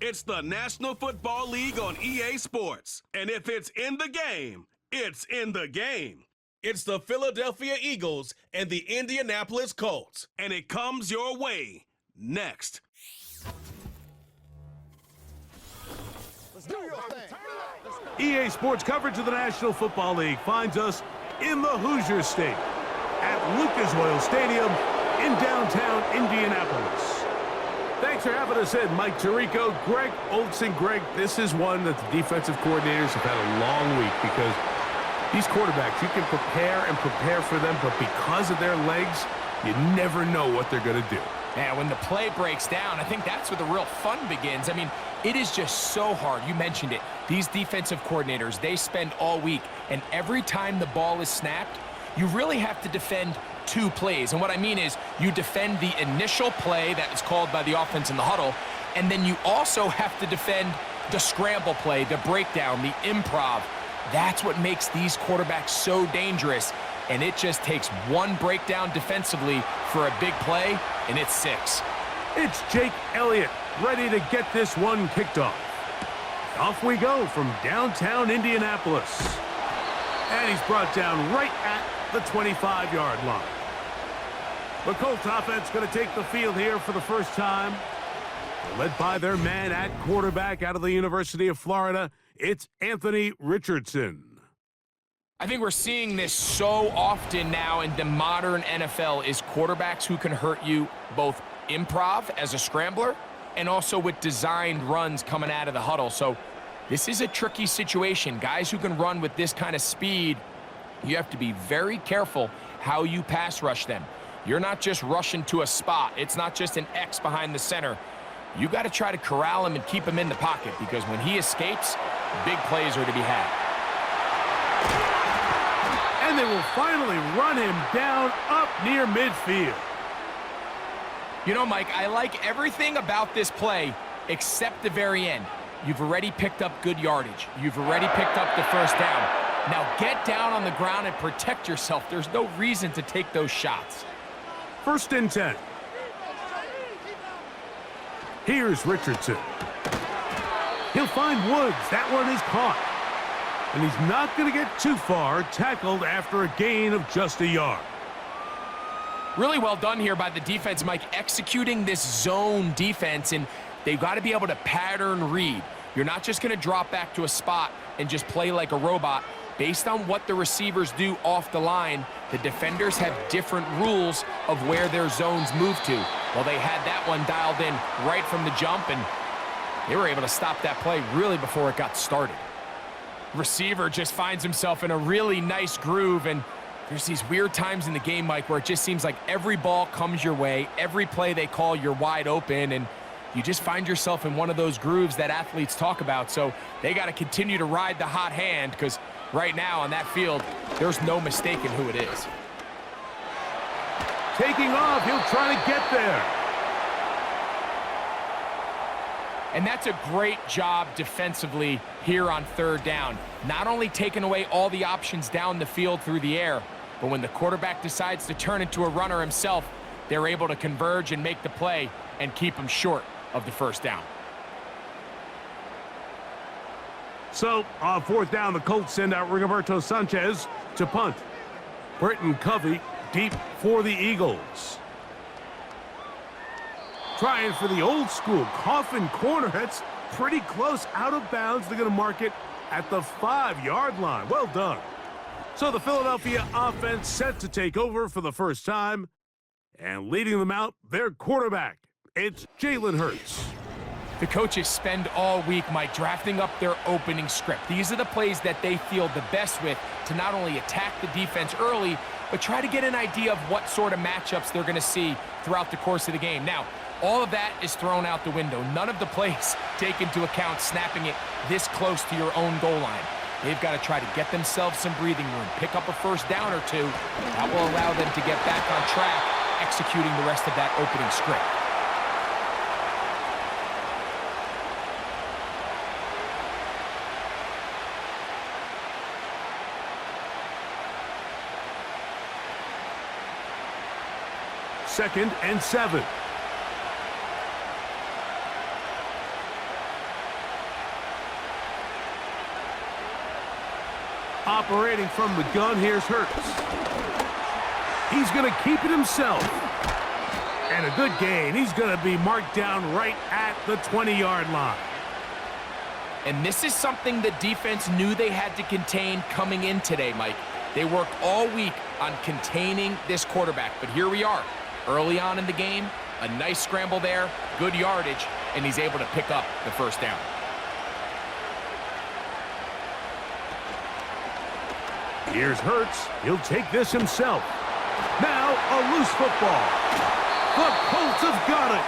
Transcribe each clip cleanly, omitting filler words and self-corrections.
It's the National Football League on EA Sports. And if it's in the game, it's in the game. It's the Philadelphia Eagles and the Indianapolis Colts. And it comes your way next. Let's do your thing. EA Sports coverage of the National Football League finds us in the Hoosier State at Lucas Oil Stadium in downtown Indianapolis. Thanks for having us in, Mike Tirico, Greg Olson. Greg, this is one that the defensive coordinators have had a long week because these quarterbacks, you can prepare for them, but because of their legs, you never know what they're going to do. Yeah, when the play breaks down, I think that's where the real fun begins. I mean, it is just so hard. You mentioned it. These defensive coordinators, they spend all week, and every time the ball is snapped, you really have to defend two plays. And what I mean is you defend the initial play that is called by the offense in the huddle, and then you also have to defend the scramble play, the breakdown, the improv. That's what makes these quarterbacks so dangerous. And it just takes one breakdown defensively for a big play, and it's 6. It's Jake Elliott ready to get this one kicked off. Off we go from downtown Indianapolis. And he's brought down right at the 25-yard line. The Colts offense going to take the field here for the first time. They're led by their man at quarterback out of the University of Florida. It's Anthony Richardson. I think we're seeing this so often now in the modern NFL is quarterbacks who can hurt you both improv as a scrambler and also with designed runs coming out of the huddle. So this is a tricky situation. Guys who can run with this kind of speed, you have to be very careful how you pass rush them. You're not just rushing to a spot. It's not just an X behind the center. You got to try to corral him and keep him in the pocket because when he escapes, big plays are to be had. And they will finally run him down up near midfield. You know, Mike, I like everything about this play except the very end. You've already picked up good yardage. You've already picked up the first down. Now get down on the ground and protect yourself. There's no reason to take those shots. 1st and 10. Here's Richardson. He'll find Woods. That one is caught. And he's not going to get too far, tackled after a gain of just a yard. Really well done here by the defense, Mike, executing this zone defense, and they've got to be able to pattern read. You're not just going to drop back to a spot and just play like a robot. Based on what the receivers do off the line, the defenders have different rules of where their zones move to. Well, they had that one dialed in right from the jump, and they were able to stop that play really before it got started. Receiver just finds himself in a really nice groove, and there's these weird times in the game, Mike, where it just seems like every ball comes your way, every play they call, you're wide open, and you just find yourself in one of those grooves that athletes talk about. So they got to continue to ride the hot hand because right now on that field, there's no mistaking who it is. Taking off, he'll try to get there. And that's a great job defensively here on 3rd down. Not only taking away all the options down the field through the air, but when the quarterback decides to turn into a runner himself, they're able to converge and make the play and keep him short of the 1st down. So, on 4th down, the Colts send out Rigoberto Sanchez to punt. Britton Covey deep for the Eagles. Trying for the old school coffin corner. That's pretty close out of bounds. They're going to mark it at the 5-yard line. Well done. So the Philadelphia offense set to take over for the first time. And leading them out, their quarterback. It's Jalen Hurts. The coaches spend all week, Mike, drafting up their opening script. These are the plays that they feel the best with to not only attack the defense early, but try to get an idea of what sort of matchups they're going to see throughout the course of the game. Now, all of that is thrown out the window. None of the plays take into account snapping it this close to your own goal line. They've got to try to get themselves some breathing room, pick up a 1st down or 2. That will allow them to get back on track, executing the rest of that opening script. Second and 7. Operating from the gun, here's Hurts. He's going to keep it himself. And a good gain. He's going to be marked down right at the 20-yard line. And this is something the defense knew they had to contain coming in today, Mike. They worked all week on containing this quarterback, but here we are, early on in the game, a nice scramble there, good yardage, and he's able to pick up the first down. Here's Hurts. He'll take this himself. Now a loose football. The Colts have got it.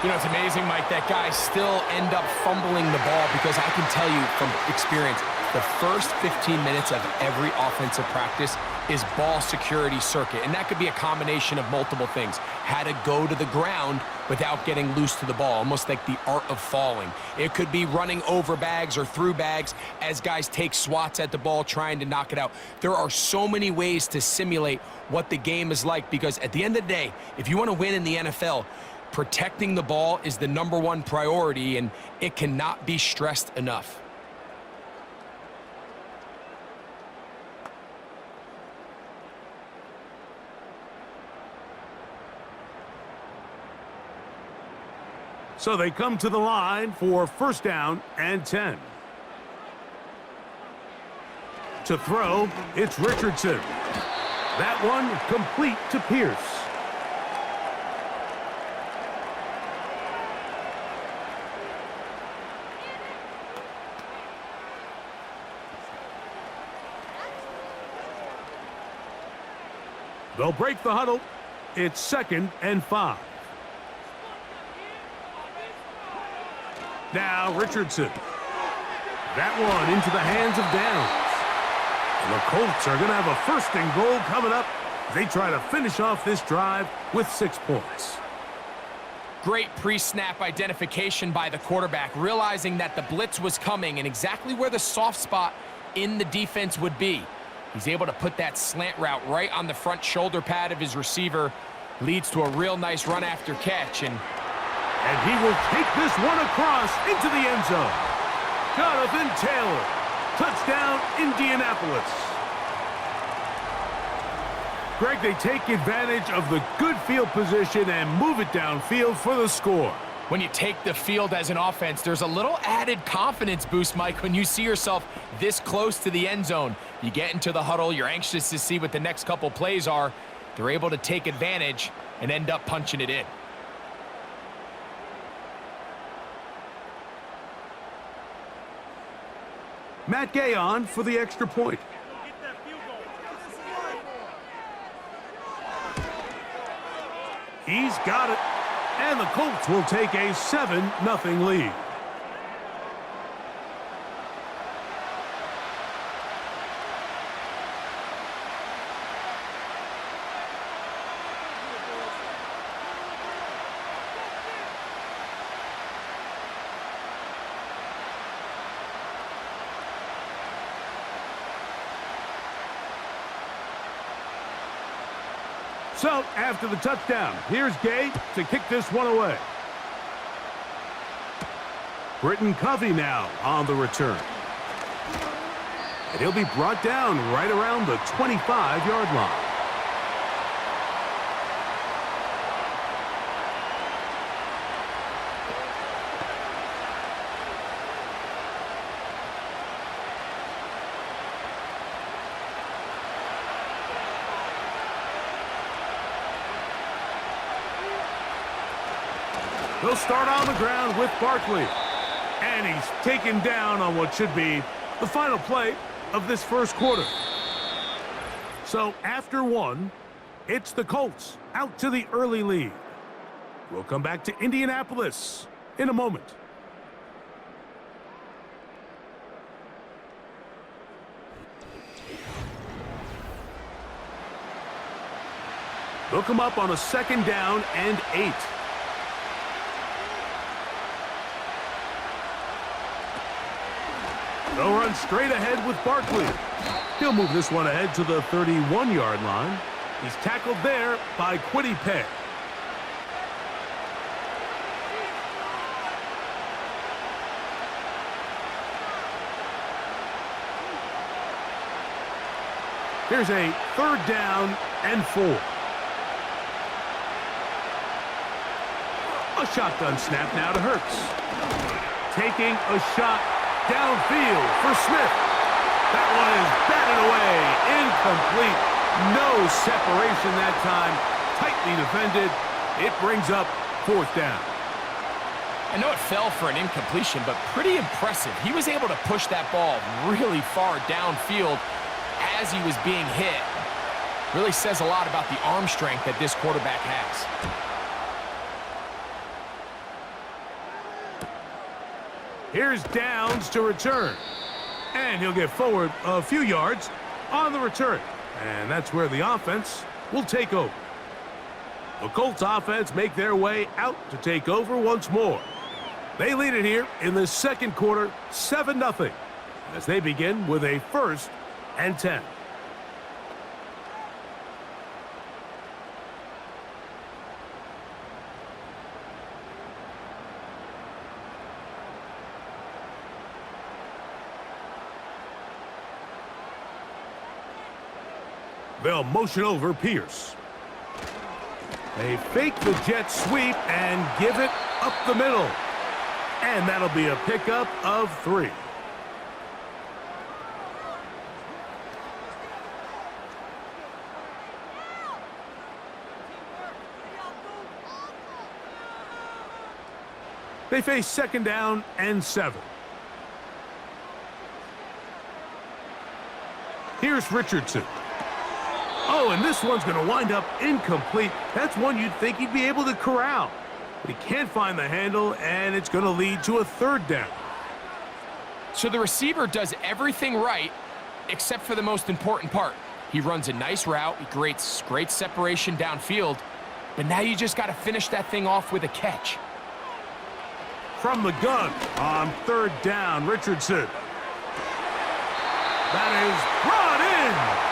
You know, it's amazing, Mike, that guys still end up fumbling the ball because I can tell you from experience, the first 15 minutes of every offensive practice is ball security circuit, and that could be a combination of multiple things. How to go to the ground without getting loose to the ball, almost like the art of falling. It could be running over bags or through bags as guys take swats at the ball trying to knock it out. There are so many ways to simulate what the game is like because at the end of the day, if you want to win in the NFL, protecting the ball is the #1 priority, and it cannot be stressed enough. So they come to the line for first down and 10. To throw, it's Richardson. That one complete to Pierce. They'll break the huddle. It's 2nd and 5. Now Richardson. That one into the hands of Downs. And the Colts are going to have a 1st and goal coming up. They try to finish off this drive with 6 points. Great pre-snap identification by the quarterback, realizing that the blitz was coming and exactly where the soft spot in the defense would be. He's able to put that slant route right on the front shoulder pad of his receiver. Leads to a real nice run after catch. And he will take this one across into the end zone. Jonathan Taylor. Touchdown, Indianapolis. Greg, they take advantage of the good field position and move it downfield for the score. When you take the field as an offense, there's a little added confidence boost, Mike, when you see yourself this close to the end zone. You get into the huddle, you're anxious to see what the next couple plays are. They're able to take advantage and end up punching it in. Matt Gay on for the extra point. He's got it. And the Colts will take a 7-0 lead. So, after the touchdown, here's Gay to kick this one away. Britton Covey now on the return. And he'll be brought down right around the 25-yard line. They'll start on the ground with Barkley. And he's taken down on what should be the final play of this first quarter. So after one, it's the Colts out to the early lead. We'll come back to Indianapolis in a moment. They'll come up on a 2nd down and 8. They'll run straight ahead with Barkley. He'll move this one ahead to the 31-yard line. He's tackled there by Kwity Paye. Here's a 3rd down and 4. A shotgun snap now to Hurts. Taking a shot downfield for Smith. That one is batted away. Incomplete. No separation that time. Tightly defended. It brings up 4th down. I know it fell for an incompletion, but pretty impressive. He was able to push that ball really far downfield as he was being hit. Really says a lot about the arm strength that this quarterback has. Here's Downs to return. And he'll get forward a few yards on the return. And that's where the offense will take over. The Colts offense make their way out to take over once more. They lead it here in the 2nd quarter, 7-0, as they begin with a 1st and 10. They'll motion over Pierce. They fake the jet sweep and give it up the middle. And that'll be a pickup of 3. They face 2nd down and 7. Here's Richardson. Oh, and this one's going to wind up incomplete. That's one you'd think he'd be able to corral. But he can't find the handle, and it's going to lead to a 3rd down. So the receiver does everything right except for the most important part. He runs a nice route. He creates great separation downfield. But now you just got to finish that thing off with a catch. From the gun on 3rd down, Richardson. That is brought in.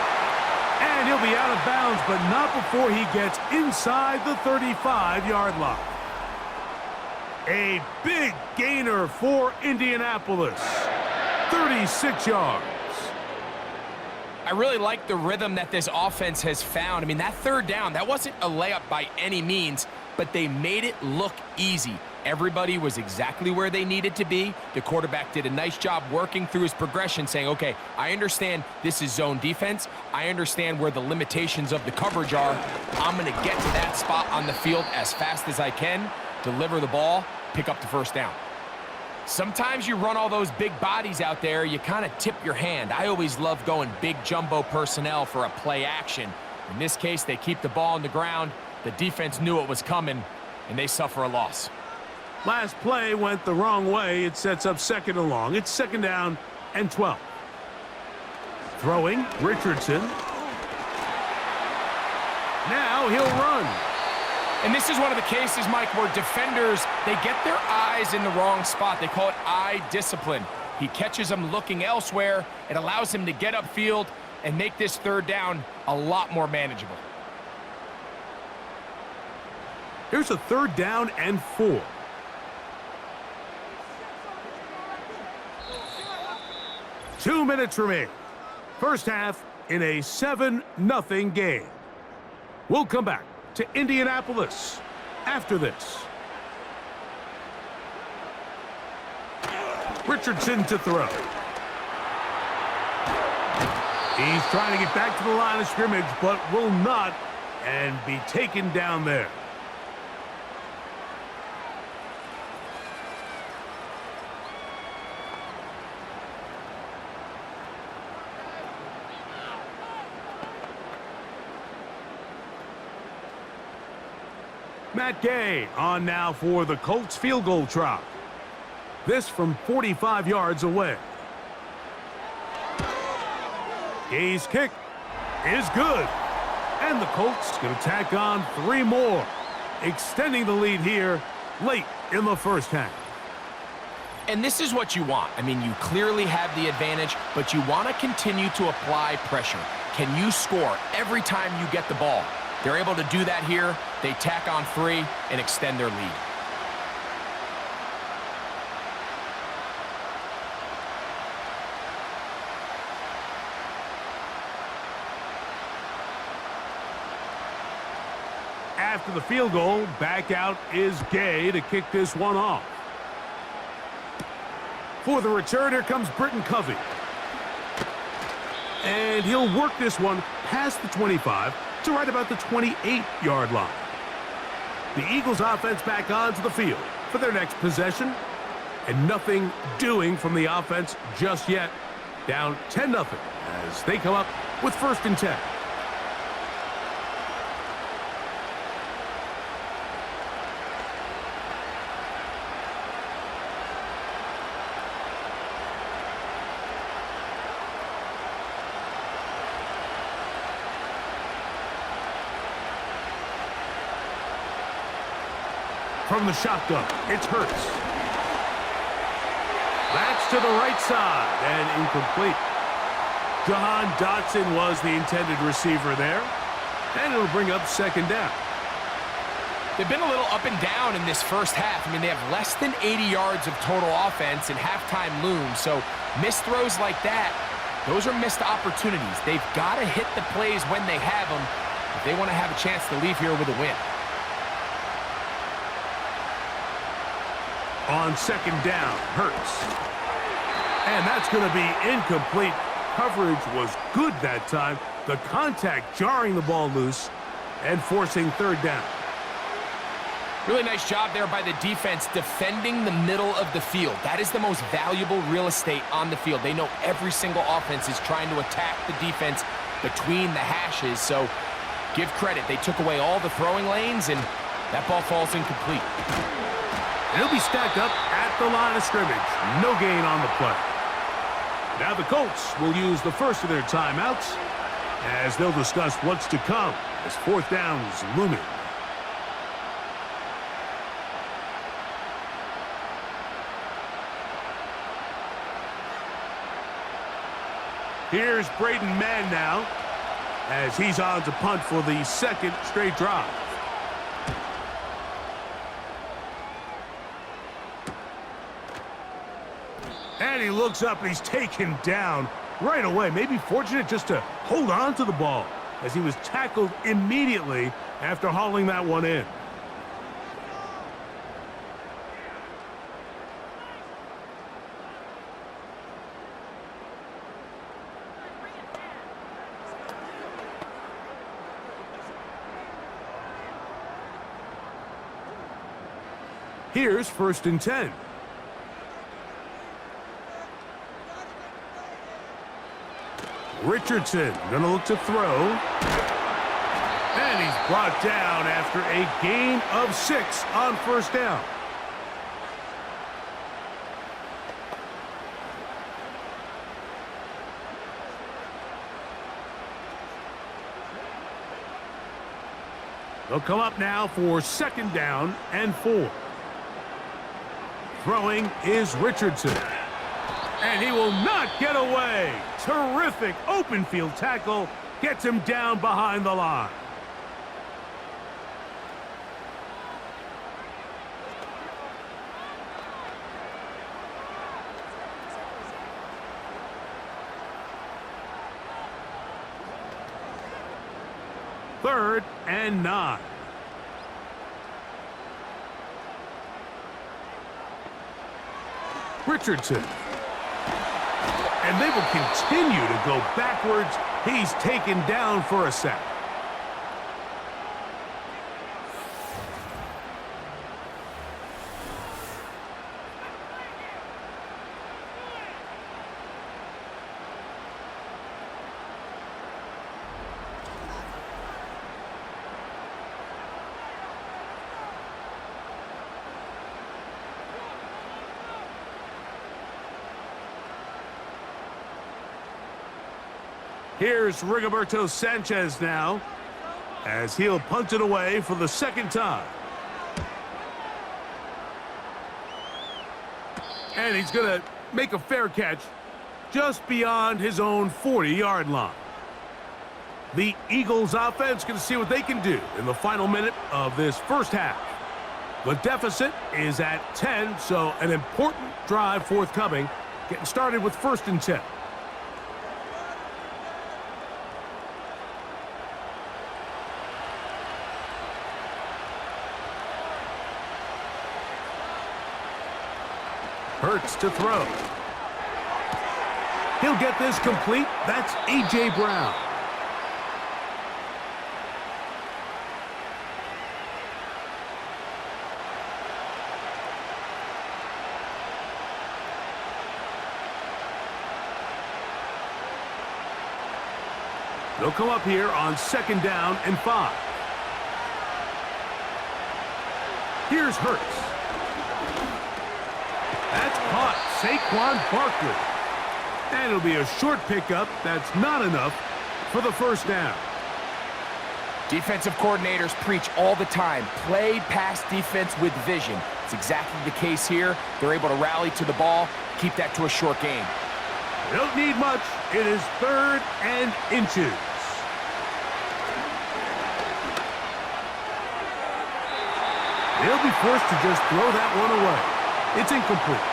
And he'll be out of bounds, but not before he gets inside the 35-yard line. A big gainer for Indianapolis. 36 yards. I really like the rhythm that this offense has found. I mean, that 3rd down, that wasn't a layup by any means, but they made it look easy. Everybody was exactly where they needed to be. The quarterback did a nice job working through his progression, saying, okay, I understand this is zone defense. I understand where the limitations of the coverage are. I'm going to get to that spot on the field as fast as I can, deliver the ball, pick up the 1st down. Sometimes you run all those big bodies out there, you kind of tip your hand. I always love going big jumbo personnel for a play action. In this case, they keep the ball on the ground. The defense knew it was coming, and they suffer a loss. Last play went the wrong way. It sets up 2nd and long. It's 2nd down and 12. Throwing, Richardson. Now he'll run. And this is one of the cases, Mike, where defenders, they get their eyes in the wrong spot. They call it eye discipline. He catches them looking elsewhere. It allows him to get upfield and make this 3rd down a lot more manageable. Here's a 3rd down and 4. Two minutes remain. First half in a 7-0 game. We'll come back to Indianapolis after this. Richardson to throw. He's trying to get back to the line of scrimmage, but will not, and be taken down there. Matt Gay on now for the Colts field goal try. This from 45 yards away. Gay's kick is good. And the Colts going to tack on 3 more, extending the lead here late in the first half. And this is what you want. I mean, you clearly have the advantage, but you want to continue to apply pressure. Can you score every time you get the ball? They're able to do that here. They tack on 3 and extend their lead. after the field goal. Back out is Gay to kick this one off. For the return, here comes Britton Covey. And he'll work this one past the 25 to right about the 28-yard line. The Eagles offense back onto the field for their next possession. And nothing doing from the offense just yet. Down 10-0 as they come up with 1st and 10. From the shotgun, it's Hurts. That's to the right side and incomplete. Jahan Dotson was the intended receiver there, and it'll bring up 2nd down. They've been a little up and down in this first half. I mean, they have less than 80 yards of total offense and halftime looms, so missed throws like that, those are missed opportunities. They've got to hit the plays when they have them if they want to have a chance to leave here with a win. On 2nd down, Hurts. And that's going to be incomplete. Coverage was good that time. The contact jarring the ball loose and forcing 3rd down. Really nice job there by the defense defending the middle of the field. That is the most valuable real estate on the field. They know every single offense is trying to attack the defense between the hashes, so give credit. They took away all the throwing lanes, and that ball falls incomplete. He'll be stacked up at the line of scrimmage. No gain on the play. Now the Colts will use the first of their timeouts as they'll discuss what's to come as 4th down is looming. Here's Braden Mann now as he's on to punt for the 2nd straight drive. And he looks up and he's taken down right away. Maybe fortunate just to hold on to the ball as he was tackled immediately after hauling that one in. Here's 1st and 10. Richardson gonna look to throw. And he's brought down after a gain of 6 on 1st down. They'll come up now for 2nd down and 4. Throwing is Richardson. And he will not get away. Terrific open field tackle. Gets him down behind the line. Third and 9. Richardson. And they will continue to go backwards. He's taken down for a sack. Here's Rigoberto Sanchez now as he'll punt it away for the 2nd time. And he's going to make a fair catch just beyond his own 40-yard line. The Eagles offense going to see what they can do in the final minute of this first half. The deficit is at 10, so an important drive forthcoming, getting started with 1st and 10. Hurts to throw. He'll get this complete. That's A.J. Brown. They'll come up here on 2nd down and 5. Here's Hurts. That's caught. Saquon Barkley. And it'll be a short pickup. That's not enough for the 1st down. Defensive coordinators preach all the time. Play pass defense with vision. It's exactly the case here. They're able to rally to the ball, keep that to a short game. They don't need much. It is 3rd and inches. They'll be forced to just throw that one away. It's incomplete.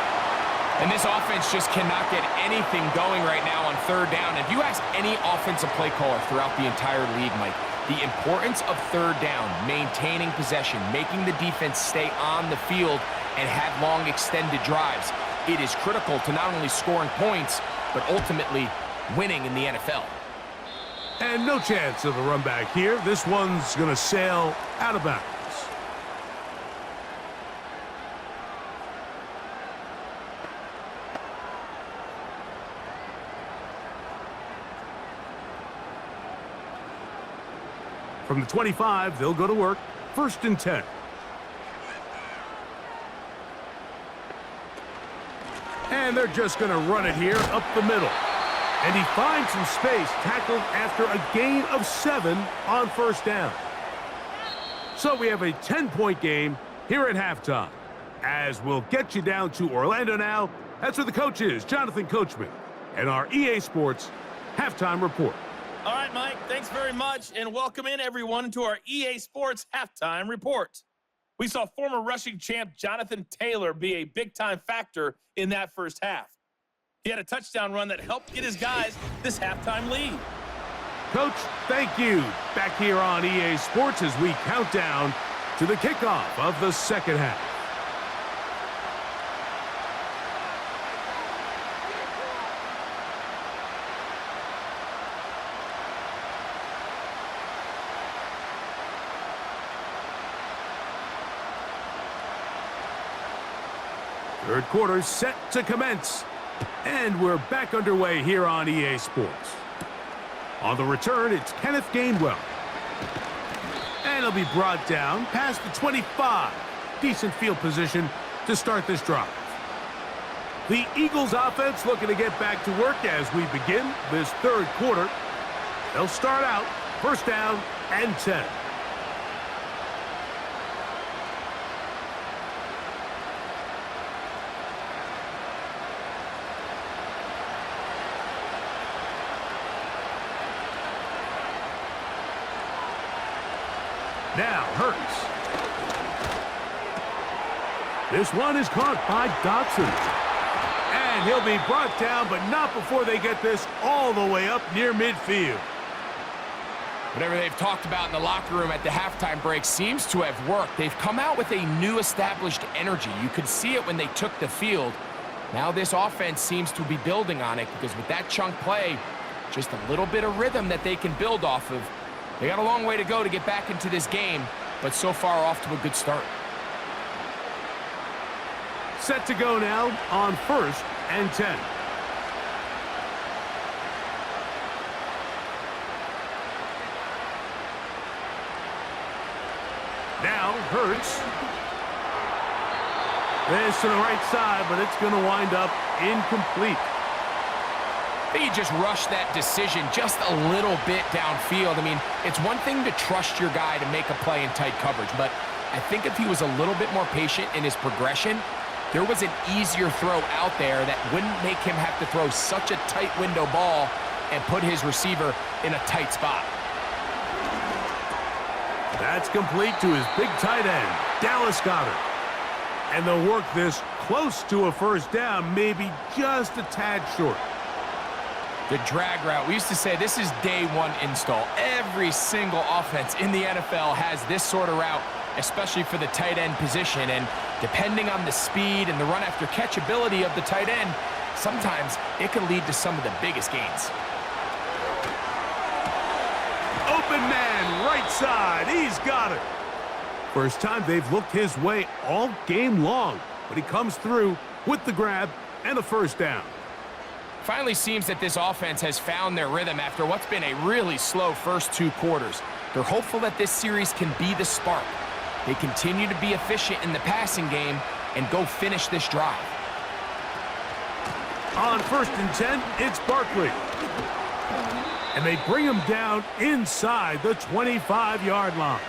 And this offense just cannot get anything going right now on 3rd down. If you ask any offensive play caller throughout the entire league, Mike, the importance of 3rd down, maintaining possession, making the defense stay on the field and have long extended drives, it is critical to not only scoring points, but ultimately winning in the NFL. And no chance of a run back here. This one's going to sail out of bounds. From the 25, they'll go to work. 1st and 10. And they're just going to run it here up the middle. And he finds some space, tackled after a gain of 7 on 1st down. So we have a 10-point game here at halftime. As we'll get you down to Orlando now, that's where the coach is, Jonathan Coachman, and our EA Sports Halftime Report. All right, Mike, thanks very much, and welcome in, everyone, to our EA Sports Halftime Report. We saw former rushing champ Jonathan Taylor be a big-time factor in that first half. He had a touchdown run that helped get his guys this halftime lead. Coach, thank you. Back here on EA Sports as we count down to the kickoff of the 2nd half. Third quarter set to commence. And we're back underway here on EA Sports. On the return, it's Kenneth Gainwell. And he'll be brought down past the 25. Decent field position to start this drive. The Eagles offense looking to get back to work as we begin this 3rd quarter. They'll start out 1st down and 10. Now, Hurts. This one is caught by Dotson. And he'll be brought down, but not before they get this all the way up near midfield. Whatever they've talked about in the locker room at the halftime break seems to have worked. They've come out with a new established energy. You could see it when they took the field. Now this offense seems to be building on it because with that chunk play, just a little bit of rhythm that they can build off of. They got a long way to go to get back into this game, but so far off to a good start. Set to go now on 1st and 10. Now, Hurts. This to the right side, but it's going to wind up incomplete. He just rushed that decision just a little bit downfield. I mean, it's one thing to trust your guy to make a play in tight coverage, but I think if he was a little bit more patient in his progression, there was an easier throw out there that wouldn't make him have to throw such a tight window ball and put his receiver in a tight spot. That's complete to his big tight end, Dallas Goedert. And they'll work this close to a 1st down, maybe just a tad short. The drag route. We used to say this is day 1 install. Every single offense in the NFL has this sort of route especially for the tight end position. And depending on the speed and the run after catch ability of the tight end, sometimes it can lead to some of the biggest gains. Open man, right side. He's got it. First time they've looked his way all game long, but he comes through with the grab and a first down. Finally seems that this offense has found their rhythm after what's been a really slow first 2 quarters. They're hopeful that this series can be the spark. They continue to be efficient in the passing game and go finish this drive. On 1st and 10, it's Barkley. And they bring him down inside the 25-yard line.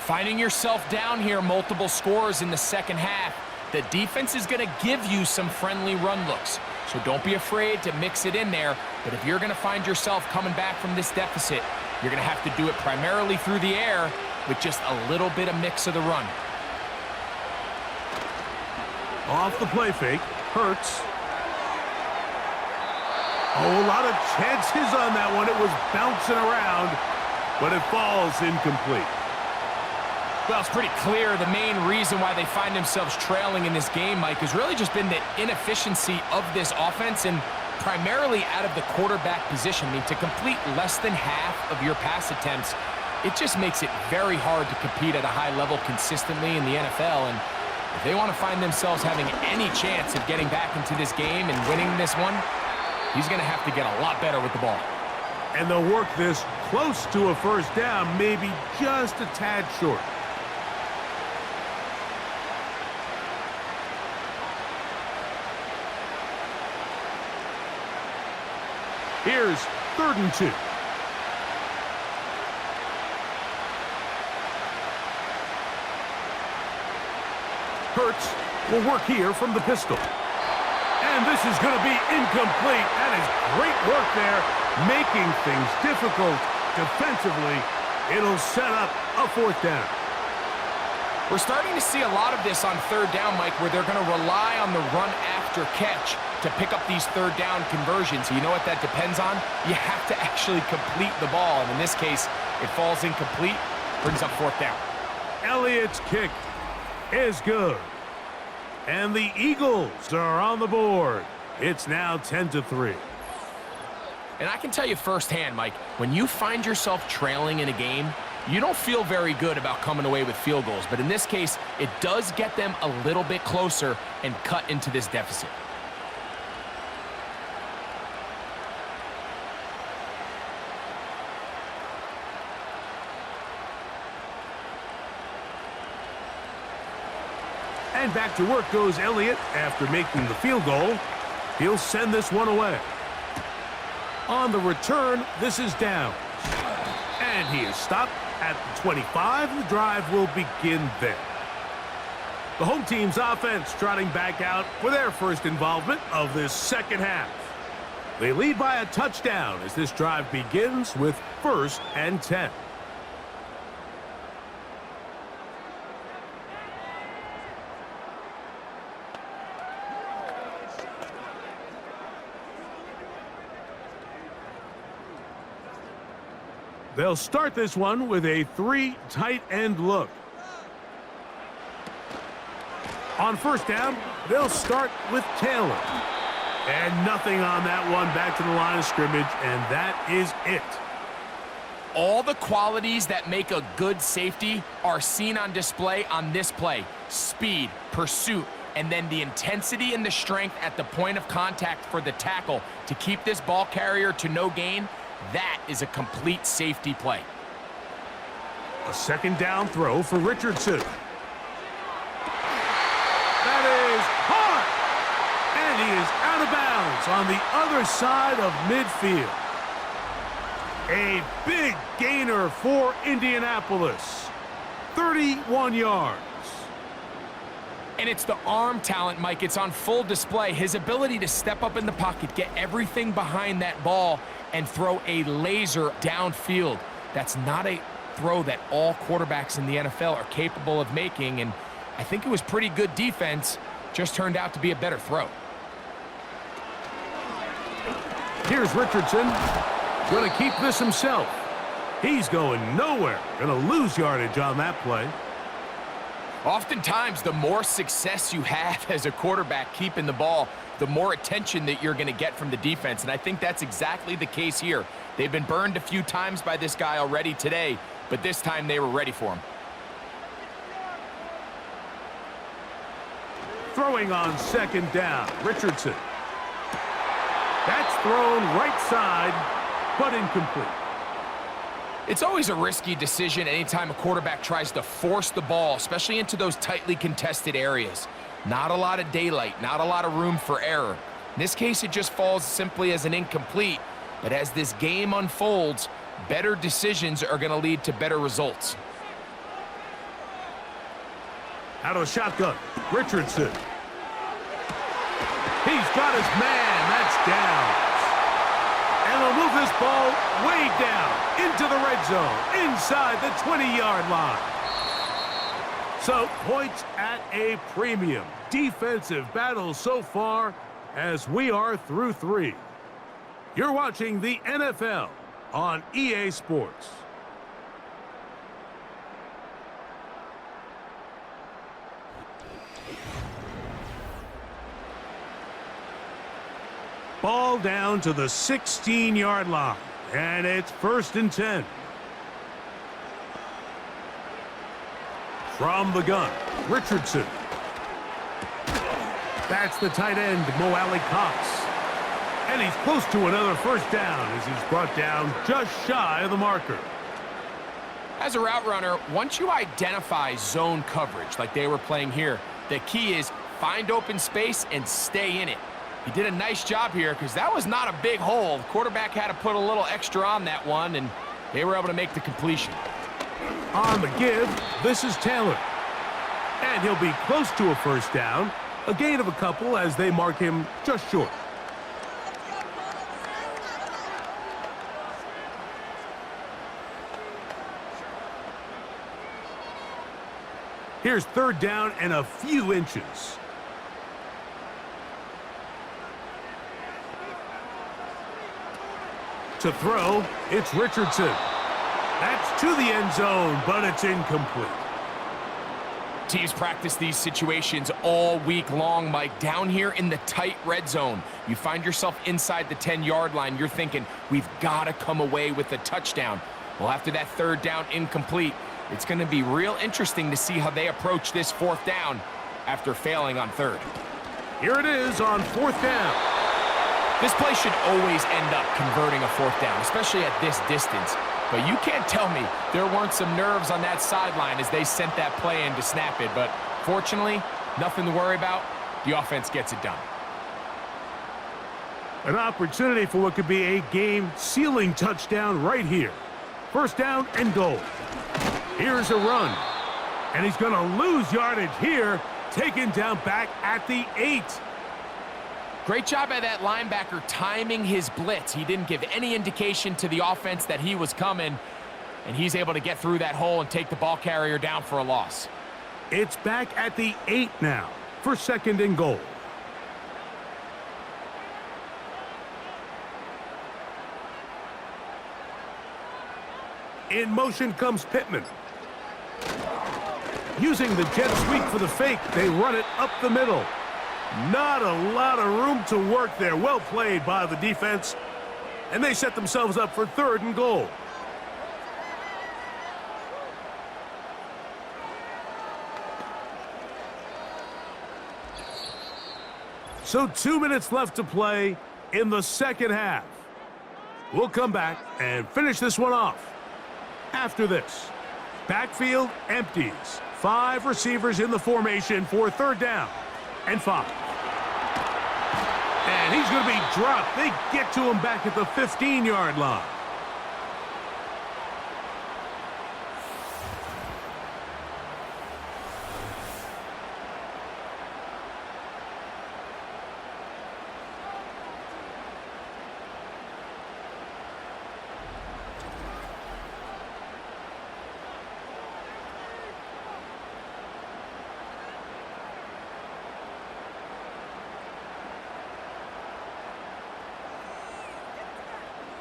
Finding yourself down here multiple scores in the second half, the defense is going to give you some friendly run looks. So don't be afraid to mix it in there. But if you're going to find yourself coming back from this deficit, you're going to have to do it primarily through the air with just a little bit of mix of the run. Off the play fake, Hurts. Oh, a lot of chances on that one. It was bouncing around, but it falls incomplete. Well, it's pretty clear the main reason why they find themselves trailing in this game, Mike, has really just been the inefficiency of this offense and primarily out of the quarterback position. I mean, to complete less than half of your pass attempts, it just makes it very hard to compete at a high level consistently in the NFL. And if they want to find themselves having any chance of getting back into this game and winning this one, he's going to have to get a lot better with the ball. And they'll work this close to a first down, maybe just a tad short. Here's 3rd and 2. Hurts will work here from the pistol. And this is going to be incomplete. That is great work there, making things difficult defensively. It'll set up a 4th down. We're starting to see a lot of this on 3rd down, Mike, where they're going to rely on the run after catch to pick up these 3rd down conversions. You know what that depends on? You have to actually complete the ball. And in this case, it falls incomplete, brings up 4th down. Elliott's kick is good. And the Eagles are on the board. It's now 10-3. And I can tell you firsthand, Mike, when you find yourself trailing in a game, you don't feel very good about coming away with field goals. But in this case, it does get them a little bit closer and cut into this deficit. And back to work goes Elliott after making the field goal. He'll send this one away. On the return, this is down. And he is stopped at the 25. The drive will begin there. The home team's offense trotting back out for their first involvement of this second half. They lead by a touchdown as this drive begins with 1st and 10. They'll start this one with a 3 tight end look. On 1st down, they'll start with Taylor. And nothing on that one, back to the line of scrimmage, and that is it. All the qualities that make a good safety are seen on display on this play. Speed, pursuit, and then the intensity and the strength at the point of contact for the tackle to keep this ball carrier to no gain. That is a complete safety play. A 2nd down throw for Richardson. That is hard. And he is out of bounds on the other side of midfield. A big gainer for Indianapolis. 31 yards. And it's the arm talent, Mike. It's on full display. His ability to step up in the pocket, get everything behind that ball, and throw a laser downfield. That's not a throw that all quarterbacks in the NFL are capable of making, and I think it was pretty good defense, just turned out to be a better throw. Here's Richardson, going to keep this himself. He's going nowhere. Going to lose yardage on that play. Oftentimes, the more success you have as a quarterback keeping the ball, the more attention that you're going to get from the defense. And I think that's exactly the case here. They've been burned a few times by this guy already today, but this time they were ready for him. Throwing on second down, Richardson. That's thrown right side, but incomplete. It's always a risky decision anytime a quarterback tries to force the ball, especially into those tightly contested areas. Not a lot of daylight, not a lot of room for error. In this case, it just falls simply as an incomplete. But as this game unfolds, better decisions are going to lead to better results. Out of the shotgun, Richardson. He's got his man. That's down. And they'll move this ball way down into the red zone, inside the 20-yard line. So, points at a premium. Defensive battle so far as we are through 3. You're watching the NFL on EA Sports. Ball down to the 16-yard line, and it's 1st and 10. From the gun, Richardson. That's the tight end, Mo Alley Cox. And he's close to another first down as he's brought down just shy of the marker. As a route runner, once you identify zone coverage like they were playing here, the key is find open space and stay in it. He did a nice job here because that was not a big hole. The quarterback had to put a little extra on that one, and they were able to make the completion. On the give, this is Taylor. And he'll be close to a first down. A gain of a couple as they mark him just short. Here's 3rd down and a few inches. To throw, it's Richardson. That's to the end zone, but it's incomplete. Teams practice these situations all week long, Mike. Down here in the tight red zone, you find yourself inside the 10-yard line. You're thinking, we've got to come away with a touchdown. Well, after that 3rd down incomplete, it's going to be real interesting to see how they approach this 4th down after failing on 3rd. Here it is on 4th down. This play should always end up converting a 4th down, especially at this distance. But you can't tell me there weren't some nerves on that sideline as they sent that play in to snap it. But fortunately, nothing to worry about. The offense gets it done. An opportunity for what could be a game-sealing touchdown right here. 1st down and goal. Here's a run. And he's going to lose yardage here, taken down back at the 8. Great job by that linebacker timing his blitz. He didn't give any indication to the offense that he was coming, and he's able to get through that hole and take the ball carrier down for a loss. It's back at the 8 now for 2nd and goal. In motion comes Pittman. Using the jet sweep for the fake, they run it up the middle. Not a lot of room to work there. Well played by the defense. And they set themselves up for 3rd and goal. So 2 minutes left to play in the 2nd half. We'll come back and finish this one off. After this, backfield empties. 5 receivers in the formation for 3rd down and 5. And he's going to be dropped. They get to him back at the 15-yard line.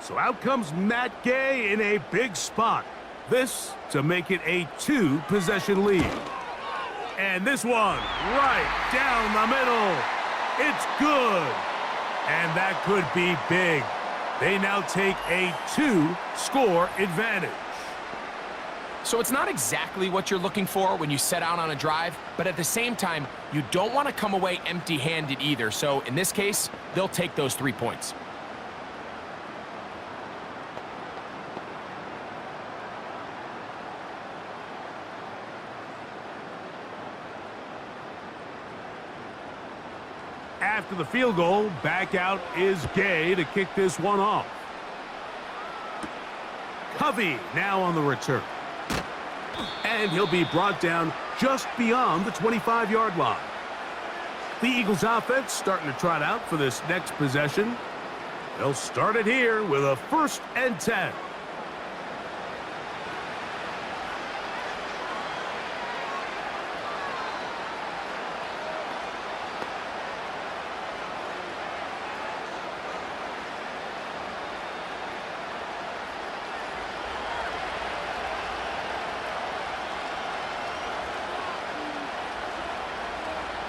So out comes Matt Gay in a big spot. This to make it a 2-possession lead. And this one right down the middle. It's good. And that could be big. They now take a 2-score advantage. So it's not exactly what you're looking for when you set out on a drive, but at the same time, you don't want to come away empty-handed either. So in this case, they'll take those 3 points. After the field goal, back out is Gay to kick this one off. Covey now on the return. And he'll be brought down just beyond the 25-yard line. The Eagles offense starting to trot out for this next possession. They'll start it here with a 1st and 10.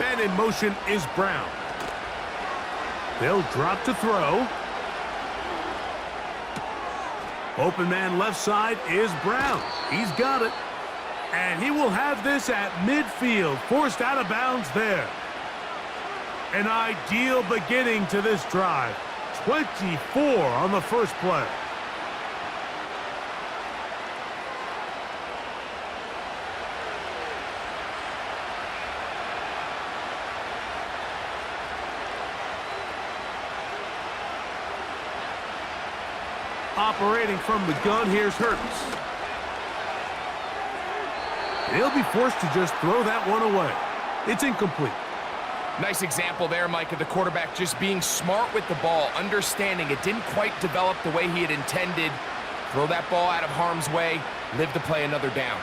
And in motion is Brown. They'll drop to throw. Open man left side is Brown. He's got it. And he will have this at midfield, forced out of bounds there. An ideal beginning to this drive. 24 on the first play. Operating from the gun, here's Hurts. He'll be forced to just throw that one away. It's incomplete. Nice example there, Mike, of the quarterback just being smart with the ball, understanding it didn't quite develop the way he had intended. Throw that ball out of harm's way, live to play another down.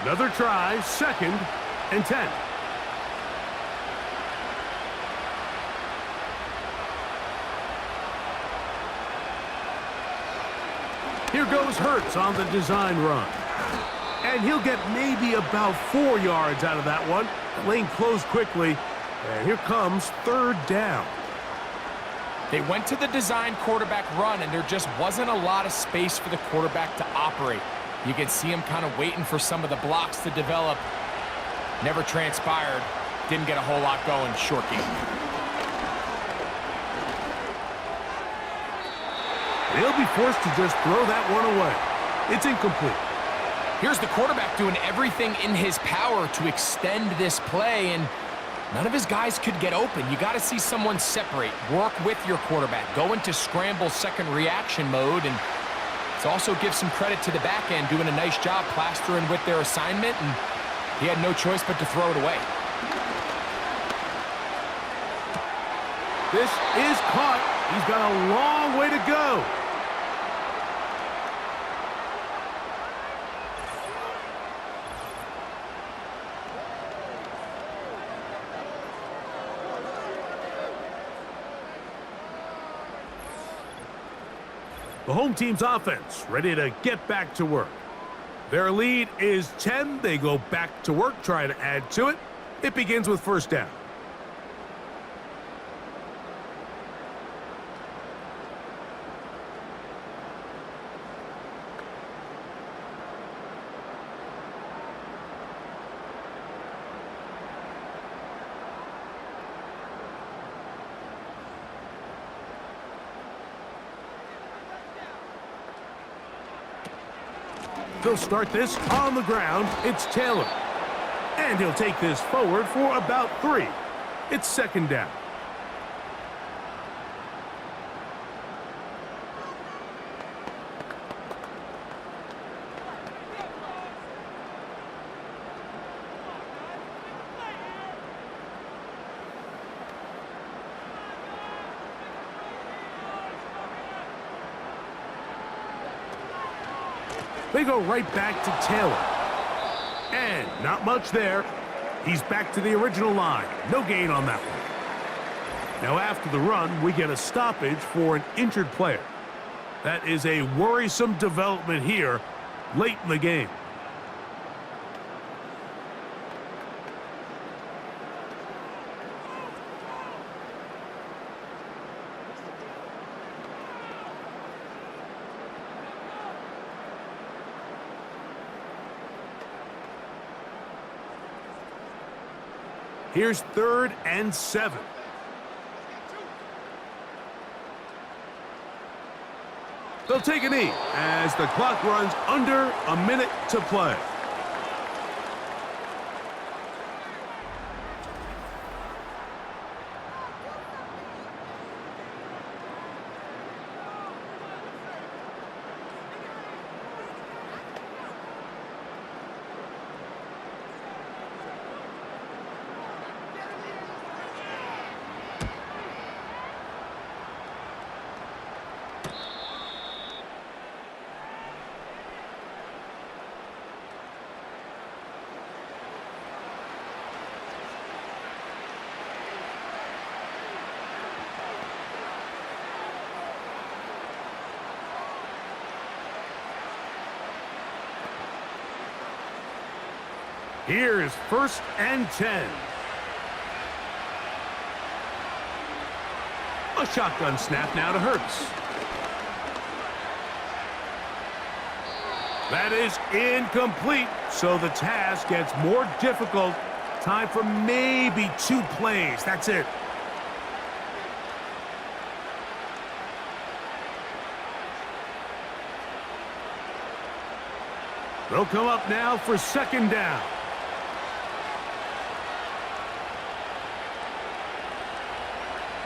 Another try, 2nd and 10. Here goes Hurts on the design run. And he'll get maybe about 4 yards out of that one. The lane closed quickly. And here comes 3rd down. They went to the design quarterback run, and there just wasn't a lot of space for the quarterback to operate. You could see him kind of waiting for some of the blocks to develop. Never transpired. Didn't get a whole lot going. Short game. He'll be forced to just throw that one away. It's incomplete. Here's the quarterback doing everything in his power to extend this play, and none of his guys could get open. You got to see someone separate, work with your quarterback, go into scramble second reaction mode, and it also gives some credit to the back end doing a nice job plastering with their assignment, and he had no choice but to throw it away. This is caught. He's got a long way to go. The home team's offense ready to get back to work. Their lead is 10. They go back to work, try to add to it. It begins with 1st down. They'll start this on the ground. It's Taylor. And he'll take this forward for about 3. It's 2nd down. They go right back to Taylor. And not much there. He's back to the original line. No gain on that one. Now after the run, we get a stoppage for an injured player. That is a worrisome development here late in the game. Here's 3rd and 7. They'll take a knee as the clock runs under a minute to play. Here's 1st and 10. A shotgun snap now to Hurts. That is incomplete, so the task gets more difficult. Time for maybe 2 plays. That's it. They'll come up now for 2nd down.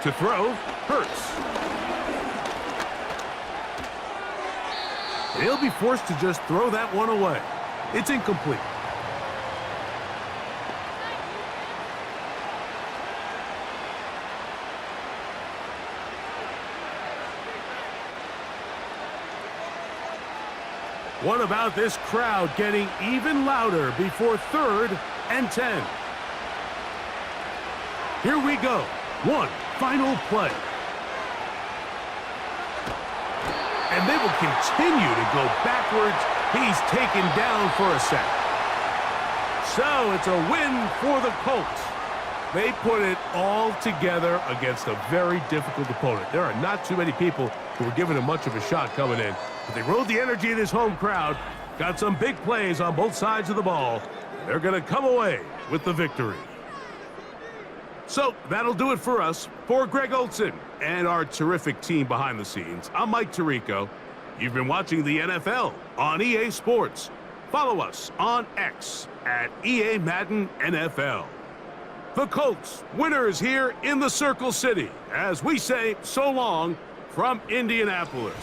To throw, Hurts. He'll be forced to just throw that one away. It's incomplete. What about this crowd getting even louder before 3rd and 10? Here we go. One final play. And they will continue to go backwards. He's taken down for a sack. So it's a win for the Colts. They put it all together against a very difficult opponent. There are not too many people who were giving him much of a shot coming in. But they rode the energy of this home crowd, got some big plays on both sides of the ball, and they're going to come away with the victory. So that'll do it for us. For Greg Olson and our terrific team behind the scenes, I'm Mike Tirico. You've been watching the NFL on EA Sports. Follow us on X at EA Madden NFL. The Colts, winners here in the Circle City, as we say so long from Indianapolis.